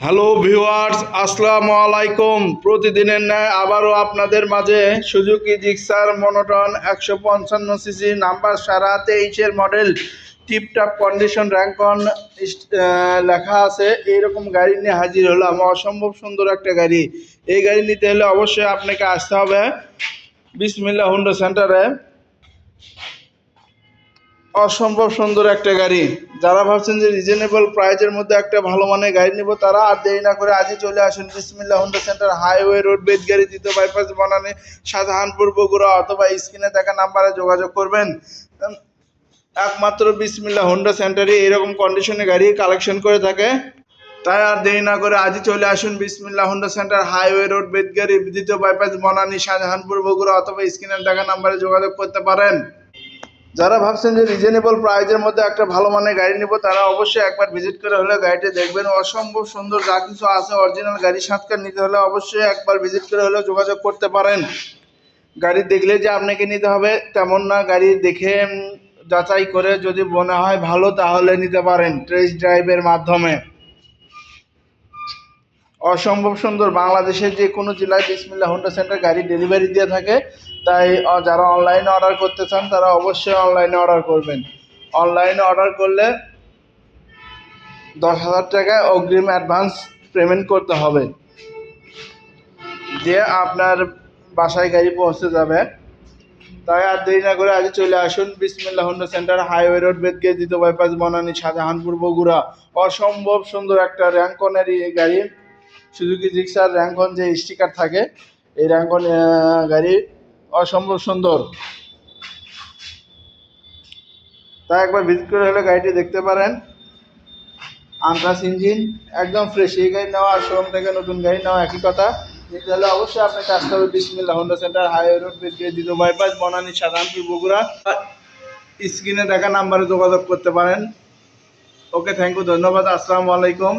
Hello viewers, আসসালামু আলাইকুম। প্রতিদিনের ন্যায় আবারও আপনাদের মাঝে Suzuki Gixxer monotone 155 CC number সারা 23-এর মডেল টিপটপ কন্ডিশন র্যাঙ্কন লেখা আছে এইরকম গাড়ি নিয়ে হাজির হলাম। অসম্ভব সুন্দর একটা গাড়ি। এই গাড়ি নিতে হলে অবশ্যই আপনাকে আসতে হবে বিসমিল্লাহ হুন্ডা সেন্টারে। অসম্ভব সুন্দর একটা গাড়ি। যারা ভাবছেন যে রিজনেবল প্রাইজের মধ্যে একটা ভালো মানের গাড়ি নিব, তারা আর দেরি না করে আজই চলে আসুন বিসমিল্লাহ হুন্ডা সেন্টার, হাইওয়ে রোড, বেদগাড়ি, দ্বিতীয় বাইপাস, বনানী, শাহজাহানপুর, বগুড়া, অথবা স্ক্রিনে দেখা নাম্বারে যোগাযোগ করবেন। একমাত্র বিসমিল্লাহ হুন্ডা সেন্টারে এরকম কন্ডিশনে গাড়ি কালেকশন করে থাকে। তাই আর দেরি না করে আজই চলে আসুন বিসমিল্লাহ হুন্ডা সেন্টার, হাইওয়ে রোড, বেদগাড়ি, দ্বিতীয় বাইপাস, বনানী, শাহজাহানপুর, বগুড়া, অথবা স্ক্রিনে দেখা নাম্বারে যোগাযোগ করতে পারেন। যারা ভাবছেন যে রিজনেবল প্রাইজের মধ্যে একটা ভালো মানের গাড়ি নিব, তারা অবশ্যই একবার ভিজিট করে হলে গাড়িটি দেখবেন। অসম্ভব সুন্দর যা কিছু আছে অরিজিনাল গাড়ি সাক্ষাৎকার নিতে হলে অবশ্যই একবার ভিজিট করে হলে যোগাযোগ করতে পারেন। গাড়ি দেখলে যে আপনাকে নিতে হবে তেমন না, গাড়ি দেখে যাচাই করে যদি মনে হয় ভালো তাহলে নিতে পারেন টেস্ট ড্রাইভের মাধ্যমে। অসম্ভব সুন্দর। বাংলাদেশের যে কোনো জেলায় বিসমিল্লাহ হুন্ডা সেন্টার গাড়ি ডেলিভারি দিয়ে থাকে। তাই যারা অনলাইনে অর্ডার করতে চান তারা অবশ্যই অনলাইনে অর্ডার করবেন। অনলাইনে অর্ডার করলে 10,000 টাকা অগ্রিম অ্যাডভান্স পেমেন্ট করতে হবে, দিয়ে আপনার বাসায় গাড়ি পৌঁছে যাবে। তাই আর দেরি না করে আজ চলে আসুন বিসমিল্লাহ হুন্ডা সেন্টার, হাইওয়ে রোড, বেদগাড়ি, দ্বিতীয় বাইপাস, বনানী, শাহজাহানপুর, বগুড়া। অসম্ভব সুন্দর একটা র্যাঙ্কনের গাড়ি, সুজুকি জিক্সার র্যাঙ্কন যে স্টিকার থাকে, এই র্যাঙ্কন গাড়ি অসম্ভব সুন্দর। তাই একবার ভিজিট করে হলে গাড়িটি দেখতে পারেন। আনটাচ ইঞ্জিন, একদম ফ্রেশ। এই গাড়ি নেওয়া আর শোরুম থেকে নতুন গাড়ি নেওয়া একই কথা। নিতে হলে অবশ্যই আপনাকে আসতে হবে বিসমিল্লাহ হুন্ডা সেন্টার, হাইওয়ে রোড, বেদগাড়ি, দ্বিতীয় বাইপাস, বনানী, শাহজাহানপুর, বগুড়া। স্ক্রিনে দেখা নাম্বারে যোগাযোগ করতে পারেন। ওকে, থ্যাংক ইউ, ধন্যবাদ, আসসালামু আলাইকুম।